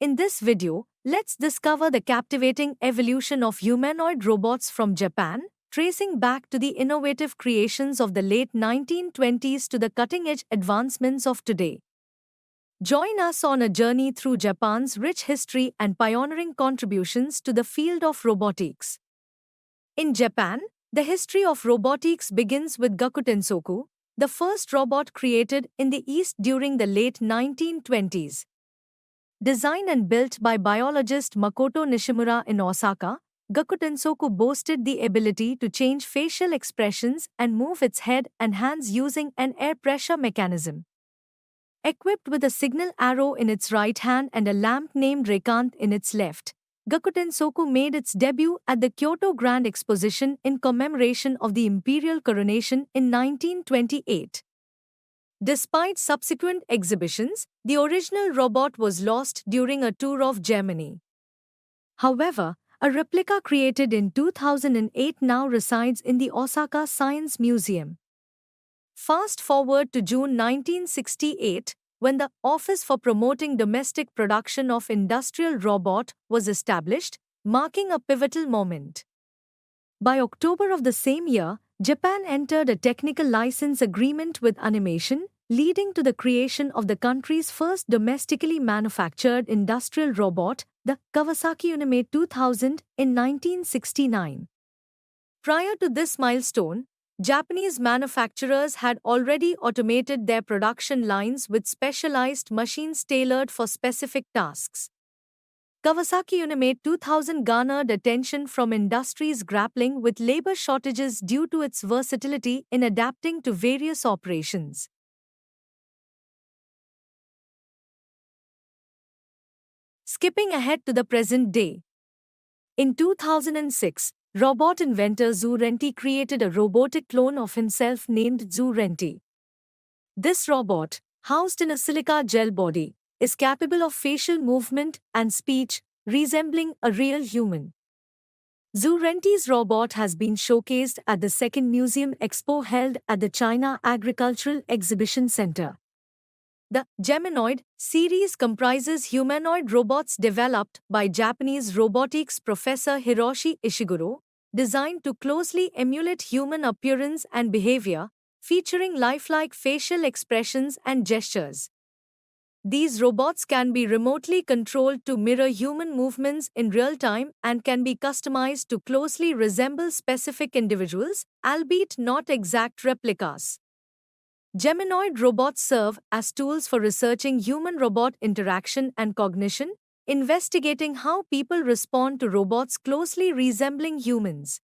In this video, let's discover the captivating evolution of humanoid robots from Japan, tracing back to the innovative creations of the late 1920s to the cutting-edge advancements of today. Join us on a journey through Japan's rich history and pioneering contributions to the field of robotics. In Japan, the history of robotics begins with Gakutensoku, the first robot created in the East during the late 1920s. Designed and built by biologist Makoto Nishimura in Osaka, Gakutensoku boasted the ability to change facial expressions and move its head and hands using an air pressure mechanism. Equipped with a signal arrow in its right hand and a lamp named Reikant in its left, Gakutensoku made its debut at the Kyoto Grand Exposition in commemoration of the imperial coronation in 1928. Despite subsequent exhibitions, the original robot was lost during a tour of Germany. However, a replica created in 2008 now resides in the Osaka Science Museum. Fast forward to June 1968, when the Office for Promoting Domestic Production of Industrial Robot was established, marking a pivotal moment. By October of the same year, Japan entered a technical license agreement with Animation, leading to the creation of the country's first domestically manufactured industrial robot, the Kawasaki Unimate 2000, in 1969. Prior to this milestone, Japanese manufacturers had already automated their production lines with specialized machines tailored for specific tasks. Kawasaki Unimate 2000 garnered attention from industries grappling with labor shortages due to its versatility in adapting to various operations. Skipping ahead to the present day. In 2006, robot inventor Zhu Renti created a robotic clone of himself named Zhu Renti. This robot, housed in a silica gel body, is capable of facial movement and speech, resembling a real human. Zhu Renti's robot has been showcased at the second Museum Expo held at the China Agricultural Exhibition Center. The Geminoid series comprises humanoid robots developed by Japanese robotics professor Hiroshi Ishiguro, designed to closely emulate human appearance and behavior, featuring lifelike facial expressions and gestures. These robots can be remotely controlled to mirror human movements in real time and can be customized to closely resemble specific individuals, albeit not exact replicas. Geminoid robots serve as tools for researching human-robot interaction and cognition, investigating how people respond to robots closely resembling humans.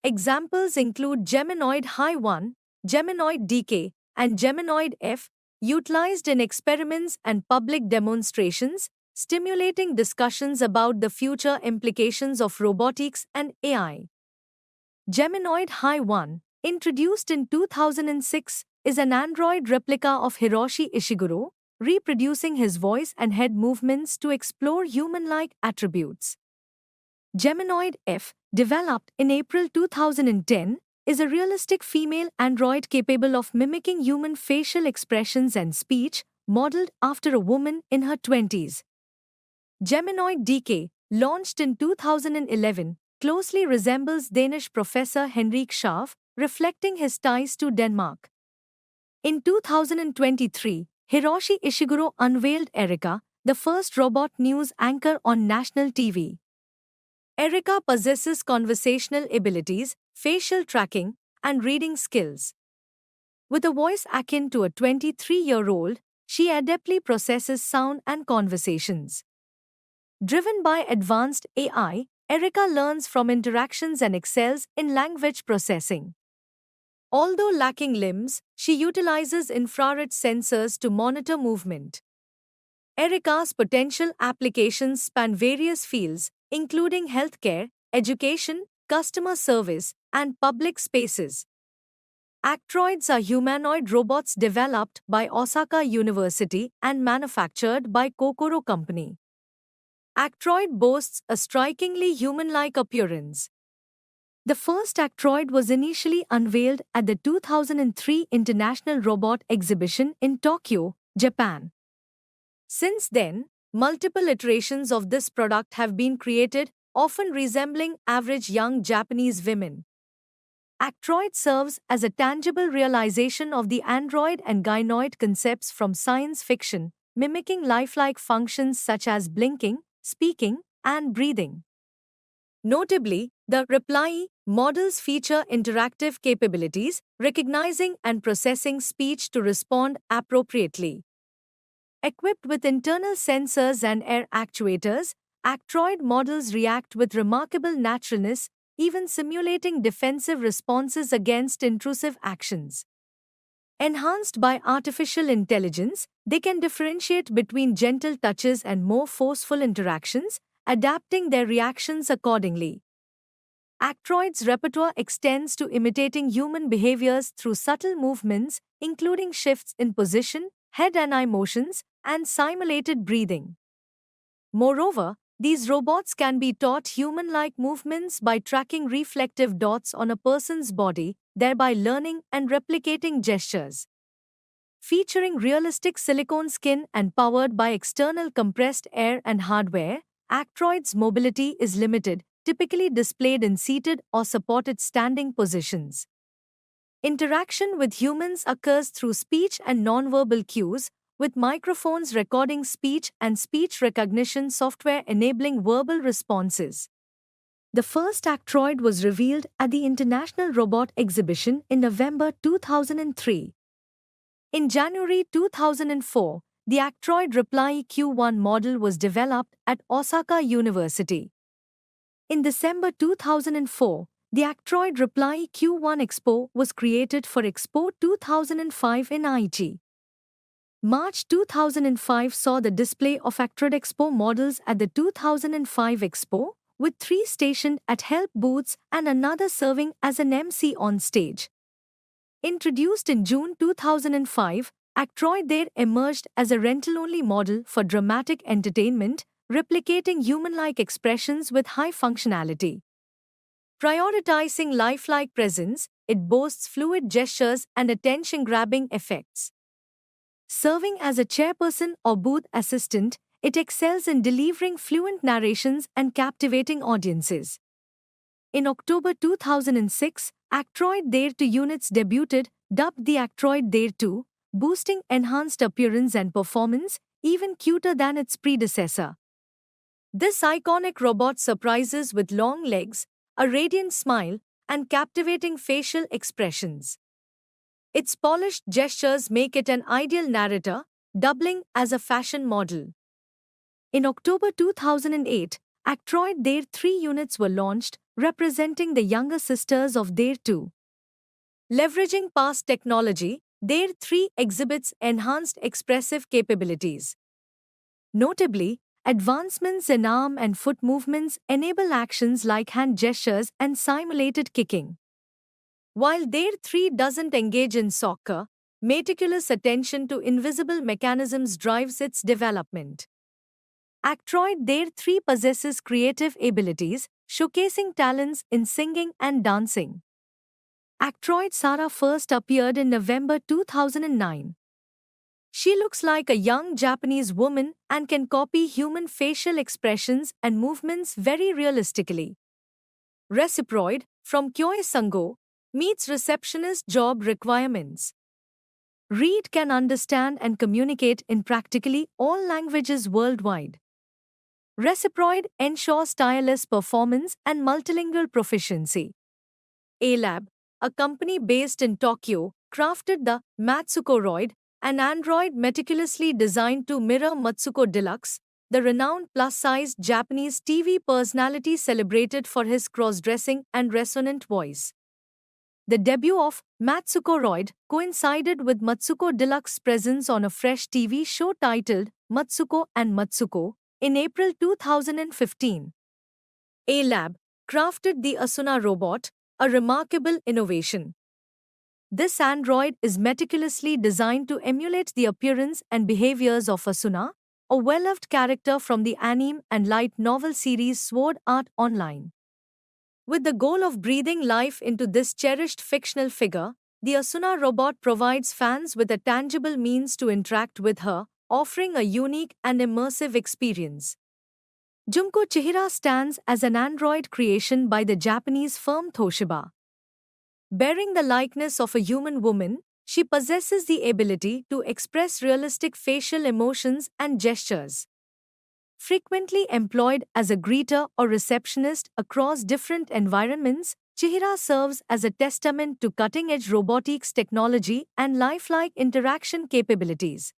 Examples include Geminoid High 1, Geminoid DK, and Geminoid F, utilized in experiments and public demonstrations, stimulating discussions about the future implications of robotics and AI. Geminoid High 1, introduced in 2006, is an android replica of Hiroshi Ishiguro, reproducing his voice and head movements to explore human-like attributes. Geminoid F, developed in April 2010, is a realistic female android capable of mimicking human facial expressions and speech, modeled after a woman in her 20s. Geminoid DK, launched in 2011, closely resembles Danish professor Henrik Scharf, reflecting his ties to Denmark. In 2023, Hiroshi Ishiguro unveiled Erika, the first robot news anchor on national TV. Erika possesses conversational abilities, facial tracking, and reading skills. With a voice akin to a 23-year-old, she adeptly processes sound and conversations. Driven by advanced AI, Erika learns from interactions and excels in language processing. Although lacking limbs, she utilizes infrared sensors to monitor movement. Erika's potential applications span various fields, including healthcare, education, customer service, and public spaces. Actroids are humanoid robots developed by Osaka University and manufactured by Kokoro Company. Actroid boasts a strikingly human-like appearance. The first Actroid was initially unveiled at the 2003 International Robot Exhibition in Tokyo, Japan. Since then, Multiple iterations of this product have been created, often resembling average young Japanese women. Actroid serves as a tangible realization of the android and gynoid concepts from science fiction, mimicking lifelike functions such as blinking, speaking, and breathing. Notably, the Reply models feature interactive capabilities, recognizing and processing speech to respond appropriately. Equipped with internal sensors and air actuators, Actroid models react with remarkable naturalness, even simulating defensive responses against intrusive actions. Enhanced by artificial intelligence, they can differentiate between gentle touches and more forceful interactions, adapting their reactions accordingly. Actroid's repertoire extends to imitating human behaviors through subtle movements, including shifts in position, head and eye motions, and simulated breathing. Moreover, these robots can be taught human-like movements by tracking reflective dots on a person's body, thereby learning and replicating gestures. Featuring realistic silicone skin and powered by external compressed air and hardware, Actroid's mobility is limited, typically displayed in seated or supported standing positions. Interaction with humans occurs through speech and nonverbal cues, with microphones recording speech and speech recognition software enabling verbal responses. The first Actroid was revealed at the International Robot Exhibition in November 2003. In January 2004, the Actroid Reply Q1 model was developed at Osaka University. In December 2004, the Actroid Reply Q1 Expo was created for Expo 2005 in Aichi. March 2005 saw the display of Actroid Expo models at the 2005 Expo, with 3 stationed at help booths and another serving as an MC on stage. Introduced in June 2005, Actroid there emerged as a rental-only model for dramatic entertainment, replicating human-like expressions with high functionality. Prioritizing lifelike presence, it boasts fluid gestures and attention-grabbing effects. Serving as a chairperson or booth assistant, it excels in delivering fluent narrations and captivating audiences. In October 2006, Actroid Dare 2 units debuted, dubbed the Actroid Dare 2, boosting enhanced appearance and performance, even cuter than its predecessor. This iconic robot surprises with long legs, a radiant smile, and captivating facial expressions. Its polished gestures make it an ideal narrator, doubling as a fashion model. In October 2008, Actroid Dare 3 units were launched, representing the younger sisters of Dare 2. Leveraging past technology, Dare 3 exhibits enhanced expressive capabilities. Notably, advancements in arm and foot movements enable actions like hand gestures and simulated kicking. While Dare 3 doesn't engage in soccer, meticulous attention to invisible mechanisms drives its development. Actroid Dare 3 possesses creative abilities, showcasing talents in singing and dancing. Actroid Sarah first appeared in November 2009. She looks like a young Japanese woman and can copy human facial expressions and movements very realistically. Reciproid, from Kyoei Sango, meets receptionist job requirements. Reed can understand and communicate in practically all languages worldwide. Reciproid ensures tireless performance and multilingual proficiency. A-Lab, a company based in Tokyo, crafted the Matsukoroid, an android meticulously designed to mirror Matsuko Deluxe, the renowned plus-sized Japanese TV personality celebrated for his cross-dressing and resonant voice. The debut of Matsukoroid coincided with Matsuko Deluxe's presence on a fresh TV show titled Matsuko and Matsuko in April 2015. A-Lab crafted the Asuna robot, a remarkable innovation. This android is meticulously designed to emulate the appearance and behaviors of Asuna, a well-loved character from the anime and light novel series Sword Art Online. With the goal of breathing life into this cherished fictional figure, the Asuna robot provides fans with a tangible means to interact with her, offering a unique and immersive experience. Junko Chihira stands as an android creation by the Japanese firm Toshiba. Bearing the likeness of a human woman, she possesses the ability to express realistic facial emotions and gestures. Frequently employed as a greeter or receptionist across different environments, Chihira serves as a testament to cutting edge robotics technology and lifelike interaction capabilities.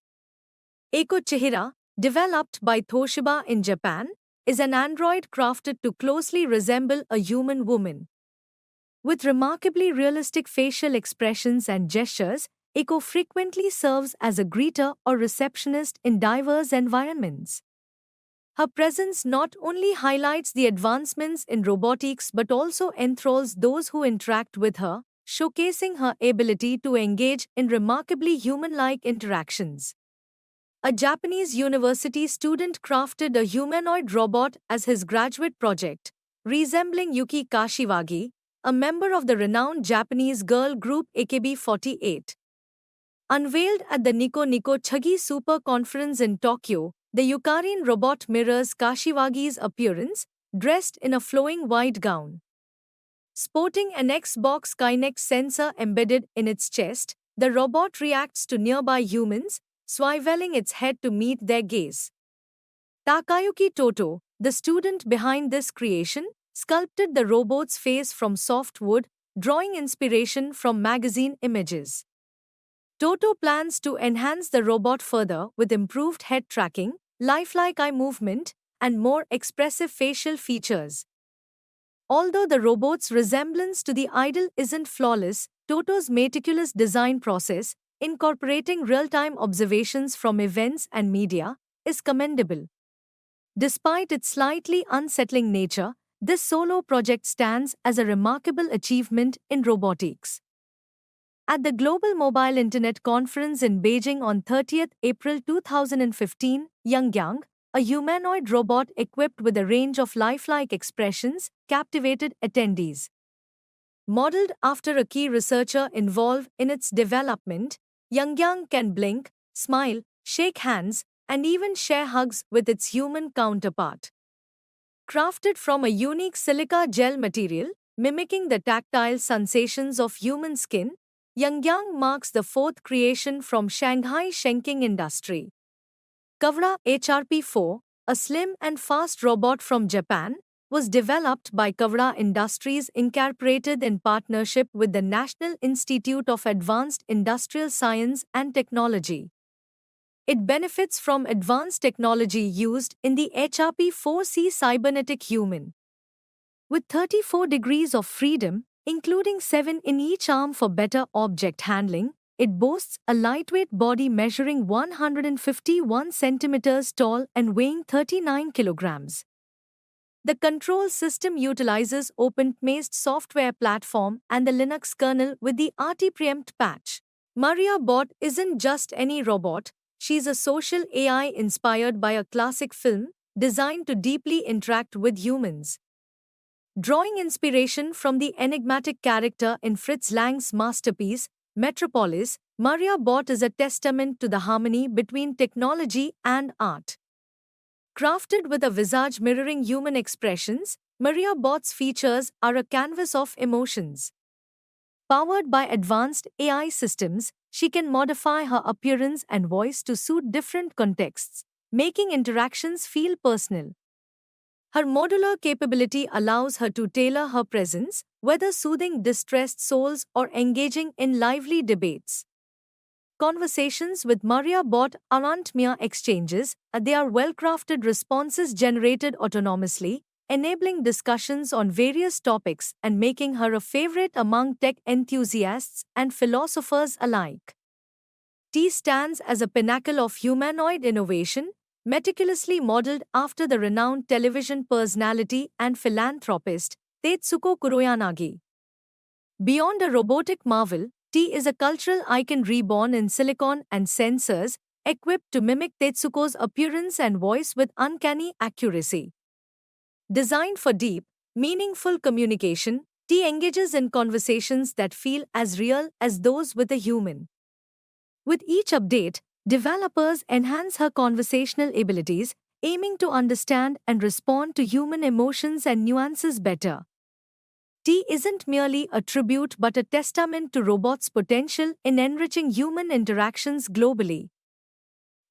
Eiko Chihira, developed by Toshiba in Japan, is an android crafted to closely resemble a human woman. With remarkably realistic facial expressions and gestures, Eiko frequently serves as a greeter or receptionist in diverse environments. Her presence not only highlights the advancements in robotics but also enthralls those who interact with her, showcasing her ability to engage in remarkably human-like interactions. A Japanese university student crafted a humanoid robot as his graduate project, resembling Yuki Kashiwagi, a member of the renowned Japanese girl group AKB48. Unveiled at the Nico Nico Chagi Super Conference in Tokyo, the Yukarian robot mirrors Kashiwagi's appearance, dressed in a flowing white gown. Sporting an Xbox Kinect sensor embedded in its chest, the robot reacts to nearby humans, swiveling its head to meet their gaze. Takayuki Toto, the student behind this creation, sculpted the robot's face from soft wood, drawing inspiration from magazine images. Toto plans to enhance the robot further with improved head tracking, lifelike eye movement, and more expressive facial features. Although the robot's resemblance to the idol isn't flawless, Toto's meticulous design process, incorporating real-time observations from events and media, is commendable. Despite its slightly unsettling nature, this solo project stands as a remarkable achievement in robotics. At the Global Mobile Internet Conference in Beijing on 30th April 2015, Yangyang, a humanoid robot equipped with a range of lifelike expressions, captivated attendees. Modeled after a key researcher involved in its development, Yangyang can blink, smile, shake hands, and even share hugs with its human counterpart. Crafted from a unique silica gel material, mimicking the tactile sensations of human skin, Yangyang marks the fourth creation from Shanghai Shenking Industry. Kavra HRP4, a slim and fast robot from Japan, was developed by Kavra Industries Incorporated in partnership with the National Institute of Advanced Industrial Science and Technology. It benefits from advanced technology used in the HRP4C cybernetic human. With 34 degrees of freedom, including 7 in each arm for better object handling, it boasts a lightweight body measuring 151 centimeters tall and weighing 39 kilograms. The control system utilizes OpenTMAST software platform and the Linux kernel with the RT-Preempt patch. Maria Bot isn't just any robot, she's a social AI inspired by a classic film, designed to deeply interact with humans. Drawing inspiration from the enigmatic character in Fritz Lang's masterpiece, Metropolis, Maria Bot is a testament to the harmony between technology and art. Crafted with a visage mirroring human expressions, Maria Bot's features are a canvas of emotions. Powered by advanced AI systems, she can modify her appearance and voice to suit different contexts, making interactions feel personal. Her modular capability allows her to tailor her presence, whether soothing distressed souls or engaging in lively debates. Conversations with Maria Bot aren't mere exchanges, they are well-crafted responses generated autonomously, enabling discussions on various topics and making her a favorite among tech enthusiasts and philosophers alike. T stands as a pinnacle of humanoid innovation, meticulously modeled after the renowned television personality and philanthropist, Tetsuko Kuroyanagi. Beyond a robotic marvel, T is a cultural icon reborn in silicon and sensors, equipped to mimic Tetsuko's appearance and voice with uncanny accuracy. Designed for deep, meaningful communication, T engages in conversations that feel as real as those with a human. With each update, Developers enhance her conversational abilities, aiming to understand and respond to human emotions and nuances better. T isn't merely a tribute but a testament to robots' potential in enriching human interactions globally.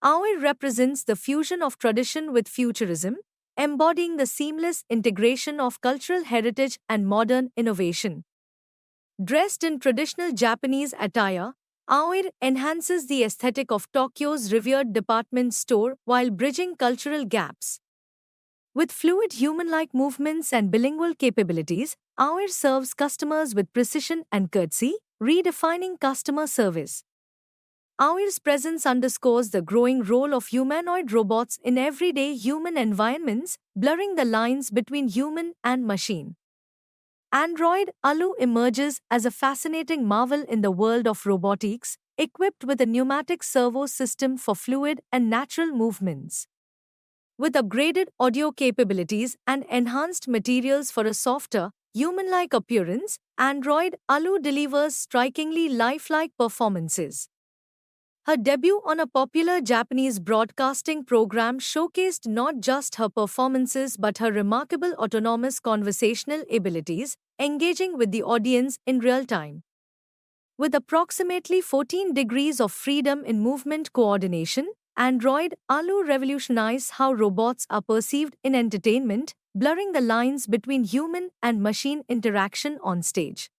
AOI represents the fusion of tradition with futurism, embodying the seamless integration of cultural heritage and modern innovation. Dressed in traditional Japanese attire, Aoi enhances the aesthetic of Tokyo's revered department store while bridging cultural gaps. With fluid human-like movements and bilingual capabilities, Aoi serves customers with precision and courtesy, redefining customer service. Aoi's presence underscores the growing role of humanoid robots in everyday human environments, blurring the lines between human and machine. Android Alu emerges as a fascinating marvel in the world of robotics, equipped with a pneumatic servo system for fluid and natural movements. With upgraded audio capabilities and enhanced materials for a softer, human-like appearance, Android Alu delivers strikingly lifelike performances. Her debut on a popular Japanese broadcasting program showcased not just her performances but her remarkable autonomous conversational abilities, engaging with the audience in real time. With approximately 14 degrees of freedom in movement coordination, Android Alu revolutionized how robots are perceived in entertainment, blurring the lines between human and machine interaction on stage.